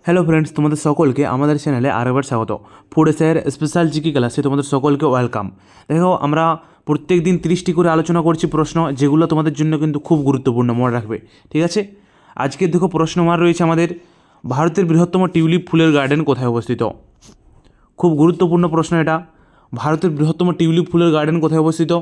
Hello friends, তোমাদের সকলকে আমাদের চ্যানেলে আরেকবার স্বাগত। ফুড এসআইয়ের স্পেশাল জিকে ক্লাসে তোমাদের সকলকে ওয়েলকাম। দেখো, আমরা প্রত্যেক দিন 30টি করে আলোচনা করছি প্রশ্ন, যেগুলো তোমাদের জন্য কিন্তু খুব গুরুত্বপূর্ণ, মনে রাখবে। ঠিক আছে, আজকে দেখো প্রশ্নমান রয়েছে আমাদের, ভারতের বৃহত্তম টিউলিপ ফুলের গার্ডেন কোথায় অবস্থিত? খুব গুরুত্বপূর্ণ প্রশ্ন এটা। ভারতের বৃহত্তম টিউলিপ ফুলের গার্ডেন কোথায় অবস্থিত?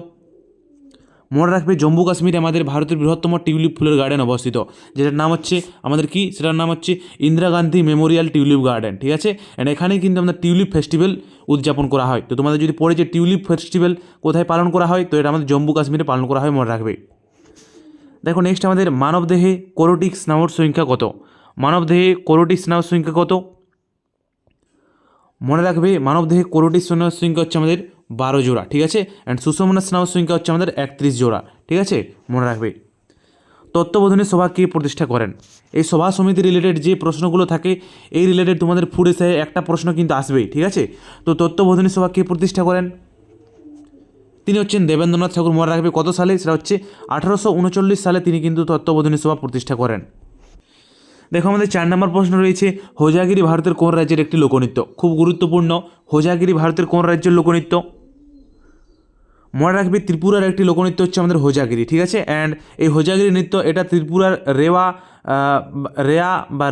মনে রাখবে, জম্মু কাশ্মীরে আমাদের ভারতের বৃহত্তম টিউলিপ ফুলের গার্ডেন অবস্থিত, যেটার নাম হচ্ছে আমাদের কি, সেটার নাম হচ্ছে Indira Gandhi Memorial tulip garden. ঠিক আছে, অ্যান্ড এখানেই কিন্তু আমাদের টিউলিপ ফেস্টিভ্যাল উদযাপন করা হয়। তো তোমাদের যদি পড়ে যে টিউলিপ ফেস্টিভ্যাল কোথায় পালন করা হয়, তো এটা আমাদের জম্মু কাশ্মীরে পালন করা হয়, মনে রাখবে। দেখো নেক্সট, আমাদের মানবদেহে কোরোটিক স্নায়ুর সংখ্যা কত? মানবদেহে কোরোটিক স্নায়ুর সংখ্যা কত? মনে রাখবে, মানবদেহে কোরোটিক স্নায়ুর সংখ্যা হচ্ছে আমাদের 12 জোড়া। ঠিক আছে, অ্যান্ড সুষুম্না স্নায়ুর সংখ্যা হচ্ছে আমাদের 31 জোড়া। ঠিক আছে, মনে রাখবে। তত্ত্ববোধনী সভা কে প্রতিষ্ঠা করেন? এই সভা সমিতি রিলেটেড যে প্রশ্নগুলো থাকে, এই রিলেটেড তোমাদের ফুড এসআইয়ে একটা প্রশ্ন কিন্তু আসবেই। ঠিক আছে, তো তত্ত্ববোধনী সভা কে প্রতিষ্ঠা করেন? তিনি হচ্ছেন দেবেন্দ্রনাথ ঠাকুর। মনে রাখবে কত সালে, সেটা হচ্ছে 1839 সালে তিনি কিন্তু তত্ত্ববোধনী সভা প্রতিষ্ঠা করেন। দেখো, আমাদের 4 নম্বর প্রশ্ন রয়েছে, হোজাগিরি ভারতের কোন রাজ্যের একটি লোকনৃত্য? খুব গুরুত্বপূর্ণ, হোজাগিরি ভারতের কোন রাজ্যের লোকনৃত্য? মনে রাখবে, ত্রিপুরার একটি লোকনৃত্য হচ্ছে আমাদের হোজাগিরি। ঠিক আছে, অ্যান্ড এই হোজাগিরি নৃত্য এটা ত্রিপুরার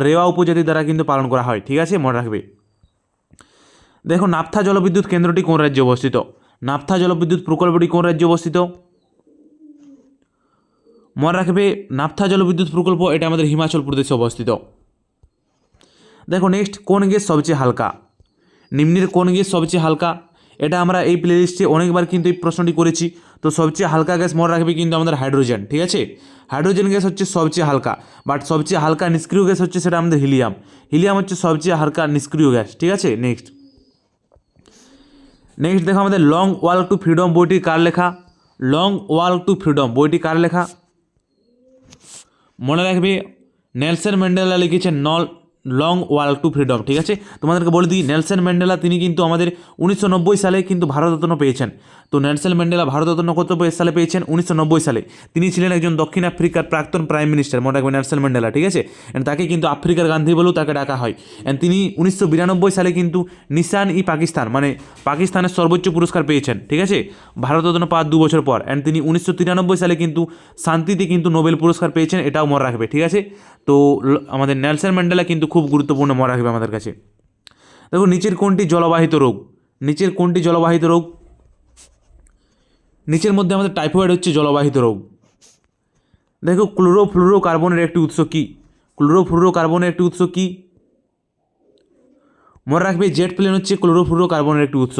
রেওয়া উপজাতি দ্বারা কিন্তু পালন করা হয়। ঠিক আছে, মনে রাখবে। দেখো, নাপথা জলবিদ্যুৎ কেন্দ্রটি কোন রাজ্যে অবস্থিত? নাপথা জলবিদ্যুৎ প্রকল্পটি কোন রাজ্যে অবস্থিত? মনে রাখবে, নাপথা জলবিদ্যুৎ প্রকল্প এটা আমাদের হিমাচল প্রদেশে অবস্থিত। দেখো নেক্সট, কোন গ্যাস সবচেয়ে হালকা? নিম্নের কোন গ্যাস সবচেয়ে হালকা? এটা আমরা এই প্লেলিস্টে অনেকবার কিন্তু এই প্রশ্নটি করেছি। তো সবচেয়ে হালকা গ্যাস মনে রাখবে কিন্তু আমাদের হাইড্রোজেন। ঠিক আছে, হাইড্রোজেন গ্যাস হচ্ছে সবচেয়ে হালকা, বাট সবচেয়ে হালকা নিষ্ক্রিয় গ্যাস হচ্ছে সেটা আমাদের হিলিয়াম। হিলিয়াম হচ্ছে সবচেয়ে হালকা নিষ্ক্রিয় গ্যাস। ঠিক আছে, নেক্সট দেখো, আমাদের লং ওয়াক টু ফ্রিডম বইটি কার লেখা? লং ওয়াক টু ফ্রিডম বইটি কার লেখা? মনে রাখবে, নেলসন ম্যান্ডেলা লিখেছেন লং ওয়াক টু ফ্রিডম। ঠিক আছে, তোমাদেরকে বলে দিই, নেলসন ম্যান্ডেলা তিনি কিন্তু আমাদের 1990 সালে কিন্তু ভারতরত্ন পেয়েছেন। তো নেলসন ম্যান্ডেলা ভারতরত্ন কত সালে পেয়েছেন? 1990 সালে। তিনি ছিলেন একজন দক্ষিণ আফ্রিকার প্রাক্তন প্রাইম মিনিস্টার, মনে রাখবেন, নেলসন ম্যান্ডেলা। ঠিক আছে, অ্যান্ড তাকে কিন্তু আফ্রিকার গান্ধী বলেও তাকে ডাকা হয়। অ্যান্ড তিনি 1992 সালে কিন্তু নিশান ই পাকিস্তান, মানে পাকিস্তানের সর্বোচ্চ পুরস্কার পেয়েছেন। ঠিক আছে, ভারতরত্ন পাওয়ার 2 বছর পর। অ্যান্ড তিনি 1993 সালে কিন্তু শান্তিতে কিন্তু নোবেল পুরস্কার পেয়েছেন, এটাও মনে রাখবে। ঠিক আছে, তো আমাদের নেলসন ম্যান্ডেলা কিন্তু খুব গুরুত্বপূর্ণ, মনে রাখবে আমাদের কাছে। দেখো, নিচের কোনটি জলবাহিত রোগ? নিচের কোনটি জলবাহিত রোগ? নিচের মধ্যে আমাদের টাইফয়েড হচ্ছে জলবাহিত রোগ। দেখো, ক্লোরোফ্লুরোকার্বনের একটি উৎস কি? ক্লোরোফ্লুরোকার্বনের একটি উৎস কি? মনে রাখবে, জেট প্লেন হচ্ছে ক্লোরোফ্লুরোকার্বনের একটি উৎস।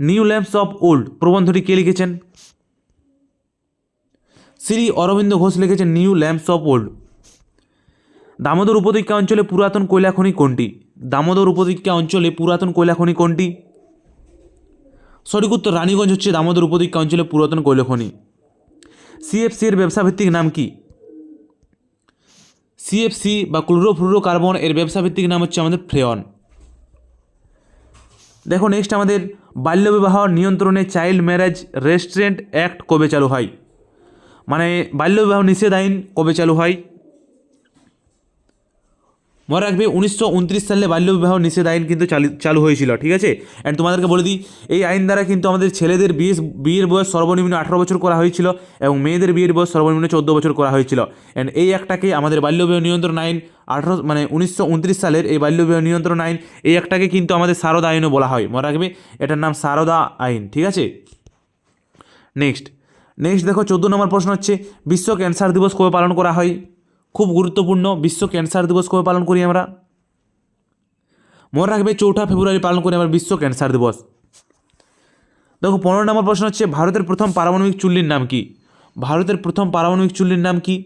নিউ ল্যাম্পস অফ ওল্ড প্রবন্ধটি কে লিখেছেন? শ্রী অরবিন্দ ঘোষ লিখেছেন new lamps of old. Damodar উপত্যকা অঞ্চলে পুরাতন কয়লা খনি কোনটি? দামোদর উপত্যকা অঞ্চলে পুরাতন কয়লা খনি কোনটি? সঠিক উত্তর, রানীগঞ্জ হচ্ছে দামোদর উপত্যকা অঞ্চলে পুরাতন কয়লা খনি। সিএফসি এর ব্যবসা ভিত্তিক নাম কি? সিএফসি বা ক্লোরোফ্লুরোকার্বন এর ব্যবসা ভিত্তিক নাম হচ্ছে আমাদের ফ্রেয়ন। দেখো নেক্সট, আমাদের বাল্যবিবাহ নিয়ন্ত্রণে চাইল্ড ম্যারেজ রেস্ট্রেন্ট অ্যাক্ট কবে চালু হয়? মানে বাল্যবিবাহ নিষেধ আইন কবে চালু হয়? মনে রাখবে, 1929 সালে বাল্যবিবাহ নিষেধ আইন কিন্তু চালু হয়েছিল। ঠিক আছে, অ্যান্ড তোমাদেরকে বলে দিই, এই আইন দ্বারা কিন্তু আমাদের ছেলেদের বিয়ের বয়স সর্বনিম্ন 18 বছর করা হয়েছিল, এবং মেয়েদের বিয়ের বয়স সর্বনিম্ন 14 বছর করা হয়েছিল। অ্যান্ড এই একটাকে আমাদের বাল্যবিবাহ নিয়ন্ত্রণ আইন 1929 সালের এই বাল্যবিবাহ নিয়ন্ত্রণ আইন, এই একটাকে কিন্তু আমাদের সারদা আইনও বলা হয়। মনে রাখবে, এটার নাম সারদা আইন। ঠিক আছে, নেক্সট দেখো, 14 নম্বর প্রশ্ন হচ্ছে, বিশ্ব ক্যান্সার দিবস কবে পালন করা হয়? খুব গুরুত্বপূর্ণ, বিশ্ব ক্যান্সার দিবস কবে পালন করি আমরা? মনে রাখবে, 4 ফেব্রুয়ারি পালন করি আমরা বিশ্ব ক্যান্সার দিবস। দেখো, 15 নম্বর প্রশ্ন হচ্ছে, ভারতের প্রথম পারমাণবিক চুল্লির নাম কি? ভারতের প্রথম পারমাণবিক চুল্লির নাম কি?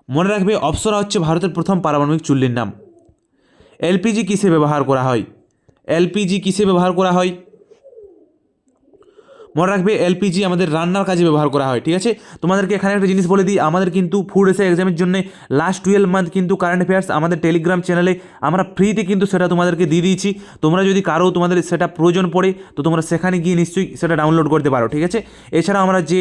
মনে রাখবে, অপ্সরা হচ্ছে ভারতের প্রথম পারমাণবিক চুল্লির নাম। এলপিজি কিসে ব্যবহার করা হয়? এলপিজি কিসে ব্যবহার করা হয়? মনে রাখবে এলপিজি আমাদের রান্নার কাজে ব্যবহার করা হয়। ঠিক আছে, তোমাদেরকে এখানে একটা জিনিস বলে দিই, আমাদের কিন্তু ফুড এসে এক্সামের জন্য লাস্ট 12 মান্থ কিন্তু কারেন্ট অ্যাফেয়ার্স আমাদের টেলিগ্রাম চ্যানেলে আমরা ফ্রিতে কিন্তু সেটা তোমাদেরকে দিয়ে দিয়েছি। তোমরা যদি কারো তোমাদের সেটা প্রয়োজন পড়ে তো তোমরা সেখানে গিয়ে নিশ্চয়ই সেটা ডাউনলোড করতে পারো। ঠিক আছে, এছাড়া আমরা যে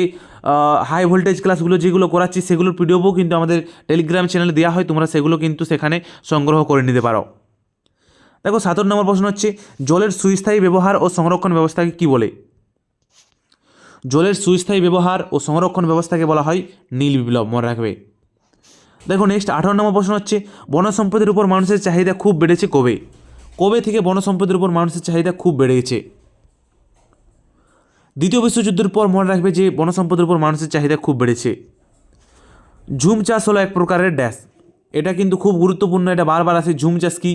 হাই ভোল্টেজ ক্লাসগুলো যেগুলো করাচ্ছি সেগুলোর পিডিএফও কিন্তু আমাদের টেলিগ্রাম চ্যানেলে দেওয়া হয়, তোমরা সেগুলো কিন্তু সেখানে সংগ্রহ করে নিতে পারো। দেখো 7 নম্বর প্রশ্ন হচ্ছে, জলের সুস্থায়ী ব্যবহার ও সংরক্ষণ ব্যবস্থাকে কী বলে? জলের সুস্থায়ী ব্যবহার ও সংরক্ষণ ব্যবস্থাকে বলা হয় নীল বিপ্লব, মনে রাখবে। দেখো নেক্সট 18 নম্বর প্রশ্ন হচ্ছে, বন সম্পদের উপর মানুষের চাহিদা খুব বেড়েছে কবে? কবে থেকে বন সম্পদের উপর মানুষের চাহিদা খুব বেড়ে গেছে? দ্বিতীয় বিশ্বযুদ্ধের পর, মনে রাখবে যে বন সম্পদের উপর মানুষের চাহিদা খুব বেড়েছে। ঝুম চাষ হলো এক প্রকারের ড্যাশ, এটা কিন্তু খুব গুরুত্বপূর্ণ, এটা বারবার আসে। ঝুম চাষ কি?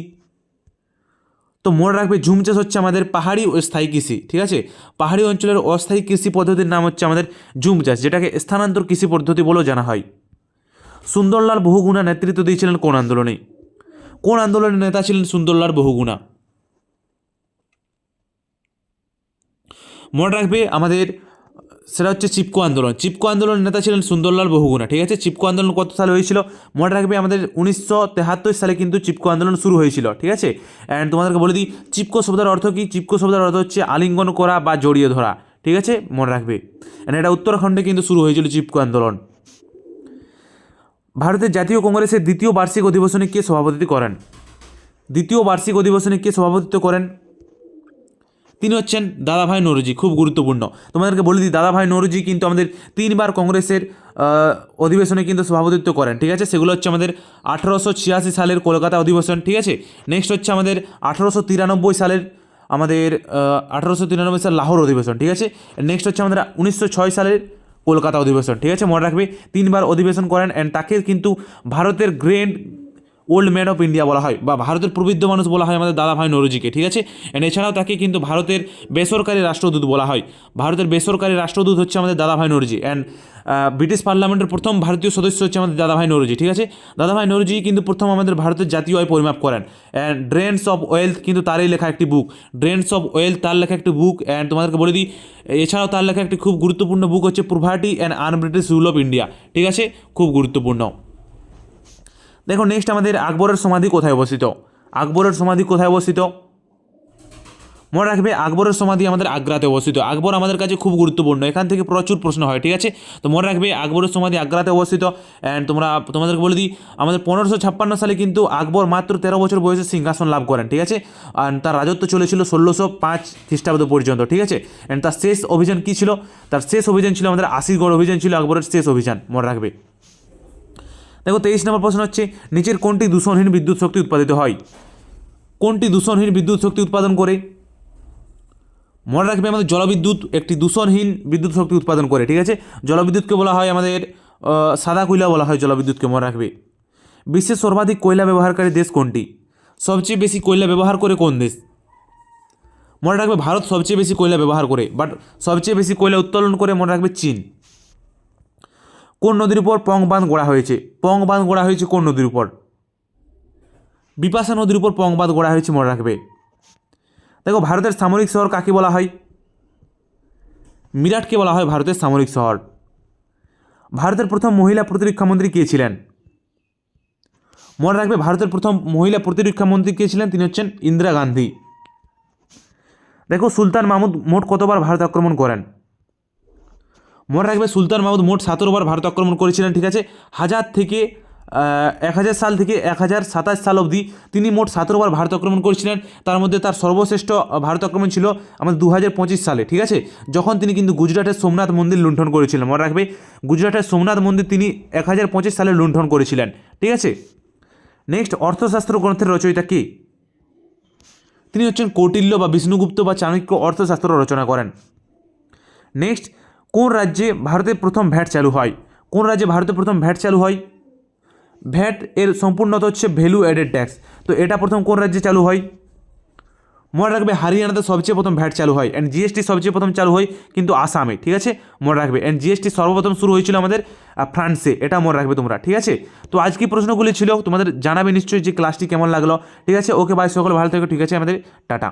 তো মনে রাখবে ঝুম চাষ হচ্ছে আমাদের পাহাড়ি ও স্থায়ী কৃষি। ঠিক আছে, পাহাড়ি অঞ্চলের অস্থায়ী কৃষি পদ্ধতির নাম হচ্ছে আমাদের ঝুম চাষ, যেটাকে স্থানান্তর কৃষি পদ্ধতি বলেও জানা হয়। সুন্দরলাল বহুগুণা নেতৃত্ব দিয়েছিলেন কোন আন্দোলনে? কোন আন্দোলনের নেতা ছিলেন সুন্দরলাল বহুগুণা? মনে রাখবে আমাদের সেটা হচ্ছে চিপকো আন্দোলন। চিপকো আন্দোলনের নেতা ছিলেন সুন্দরলাল বহুগুণা। ঠিক আছে, চিপকো আন্দোলন কত সালে হয়েছিল? মনে রাখবে আমাদের 1973 সালে কিন্তু চিপকো আন্দোলন শুরু হয়েছিল। ঠিক আছে, অ্যান্ড তোমাদেরকে বলে দিই চিপকো শব্দের অর্থ কী। চিপকো শব্দের অর্থ হচ্ছে আলিঙ্গন করা বা জড়িয়ে ধরা। ঠিক আছে, মনে রাখবে, অ্যান্ড এটা উত্তরাখণ্ডে কিন্তু শুরু হয়েছিল চিপকো আন্দোলন। ভারতের জাতীয় কংগ্রেসের দ্বিতীয় বার্ষিক অধিবেশনে কে সভাপতিত্ব করেন? দ্বিতীয় বার্ষিক অধিবেশনে কে সভাপতিত্ব করেন? তিনি হচ্ছেন দাদাভাই নৌরোজি। খুব গুরুত্বপূর্ণ, তোমাদেরকে বলে দিই দাদাভাই নৌরোজি কিন্তু আমাদের 3বার কংগ্রেসের অধিবেশনে কিন্তু সভাপতিত্ব করেন। ঠিক আছে, সেগুলো হচ্ছে আমাদের 1886 সালের কলকাতা অধিবেশন। ঠিক আছে, নেক্সট হচ্ছে আমাদের 1893 সালের আমাদের 1893 সাল লাহোর অধিবেশন। ঠিক আছে, নেক্সট হচ্ছে আমাদের 1906 সালের কলকাতা অধিবেশন। ঠিক আছে, মনে রাখবে 3বার অধিবেশন করেন, অ্যান্ড তাকে কিন্তু ভারতের great old man of India বলা হয়, বা ভারতের প্রবৃদ্ধ মানুষ বলা হয় আমাদের দাদাভাই নৌরোজিকে। ঠিক আছে, অ্যান্ড এছাড়াও তাকে কিন্তু ভারতের বেসরকারি রাষ্ট্রদূত বলা হয়। ভারতের বেসরকারি রাষ্ট্রদূত হচ্ছে আমাদের দাদাভাই নৌরোজি, অ্যান্ড ব্রিটিশ পার্লামেন্টের প্রথম ভারতীয় সদস্য হচ্ছে আমাদের দাদাভাই নৌরোজি। ঠিক আছে, দাদাভাই নৌরোজি কিন্তু প্রথম আমাদের ভারতের জাতীয় আয় পরিমাপ করেন। অ্যান্ড ড্রেনস অফ ওয়েলথ কিন্তু তারই লেখা একটি বুক। ড্রেনস অফ ওয়েলথ তার লেখা একটি বুক, অ্যান্ড তোমাদেরকে বলে দিই এছাড়াও তার লেখা একটি খুব গুরুত্বপূর্ণ বুক হচ্ছে poverty and un-British rule of India. ঠিক আছে, খুব গুরুত্বপূর্ণ। দেখো নেক্সট আমাদের আকবরের সমাধি কোথায় অবস্থিত? আকবরের সমাধি কোথায় অবস্থিত? মনে রাখবে আকবরের সমাধি আমাদের আগ্রাতে অবস্থিত। আকবর আমাদের কাছে খুব গুরুত্বপূর্ণ, এখান থেকে প্রচুর প্রশ্ন হয়। ঠিক আছে, তো মনে রাখবে আকবরের সমাধি আগ্রাতে অবস্থিত। অ্যান্ড তোমাদেরকে বলে দিই আমাদের 1556 সালে কিন্তু আকবর মাত্র 13 বছর বয়সে সিংহাসন লাভ করেন। ঠিক আছে, আর তার রাজত্ব চলেছিল 1605 খ্রিস্টাব্দ পর্যন্ত। ঠিক আছে, অ্যান্ড তার শেষ অভিযান কী ছিল? তার শেষ অভিযান ছিল আমাদের আশিরগড় অভিযান, ছিল আকবরের শেষ অভিযান, মনে রাখবে। দেখো 23 নম্বর প্রশ্ন হচ্ছে, নিচের কোনটি দূষণহীন বিদ্যুৎ শক্তি উৎপাদিত হয়? কোনটি দূষণহীন বিদ্যুৎ শক্তি উৎপাদন করে? মনে রাখবে আমাদের জলবিদ্যুৎ একটি দূষণহীন বিদ্যুৎ শক্তি উৎপাদন করে। ঠিক আছে, জলবিদ্যুৎকে বলা হয় আমাদের সাদা কয়লা বলা হয় জলবিদ্যুৎকে, মনে রাখবে। বিশ্বের সর্বাধিক কয়লা ব্যবহারকারী দেশ কোনটি? সবচেয়ে বেশি কয়লা ব্যবহার করে কোন দেশ? মনে রাখবে ভারত সবচেয়ে বেশি কয়লা ব্যবহার করে, বাট সবচেয়ে বেশি কয়লা উত্তোলন করে মনে রাখবে চীন। কোন নদীর উপর পং বাঁধ গড়া হয়েছে? পং বাঁধ গড়া হয়েছে কোন নদীর উপর? বিপাশা নদীর উপর পং বাঁধ গড়া হয়েছে, মনে রাখবে। দেখো ভারতের সামরিক শহর কাকে বলা হয়? মিরাটকে বলা হয় ভারতের সামরিক শহর। ভারতের প্রথম মহিলা প্রতিরক্ষা মন্ত্রী কে ছিলেন? মনে রাখবে ভারতের প্রথম মহিলা প্রতিরক্ষা মন্ত্রী কে ছিলেন? তিনি হচ্ছেন ইন্দিরা গান্ধী। দেখো সুলতান মাহমুদ মোট কতবার ভারত আক্রমণ করেন? মনে রাখবে সুলতান মাহমুদ মোট 17 বার ভারত আক্রমণ করেছিলেন। ঠিক আছে, 1000 সাল থেকে 1027 সাল অবধি তিনি মোট 17 বার ভারত আক্রমণ করেছিলেন। তার মধ্যে তার সর্বশ্রেষ্ঠ ভারত আক্রমণ ছিল আমাদের 2025 সালে। ঠিক আছে, যখন তিনি কিন্তু গুজরাটের সোমনাথ মন্দির লুণ্ঠন করেছিলেন। মনে রাখবে গুজরাটের সোমনাথ মন্দির তিনি 1025 সালে লুণ্ঠন করেছিলেন। ঠিক আছে, নেক্সট অর্থশাস্ত্র গ্রন্থের রচয়িতা কে? তিনি হচ্ছেন কৌটিল্য বা বিষ্ণুগুপ্ত বা চাণক্য অর্থশাস্ত্র রচনা করেন। নেক্সট কোন রাজ্যে ভারতের প্রথম ভ্যাট চালু হয়? কোন রাজ্যে ভারতের প্রথম ভ্যাট চালু হয়? ভ্যাট এর সম্পূর্ণত হচ্ছে ভ্যালু অ্যাডেড ট্যাক্স। তো এটা প্রথম কোন রাজ্যে চালু হয়? মনে রাখবে হরিয়ানাতে সবচেয়ে প্রথম ভ্যাট চালু হয়, অ্যান্ড জিএসটি সবচেয়ে প্রথম চালু হয় কিন্তু আসামে। ঠিক আছে, মনে রাখবে, অ্যান্ড জিএসটি সর্বপ্রথম শুরু হয়েছিল আমাদের ফ্রান্সে, এটা মনে রাখবে তোমরা। ঠিক আছে, তো আজকে প্রশ্নগুলি ছিল, তোমাদের জানাবে নিশ্চয়ই যে ক্লাসটি কেমন লাগলো। ঠিক আছে, ওকে বাই, সকলে ভালো থেকো। ঠিক আছে, আমাদের টাটা।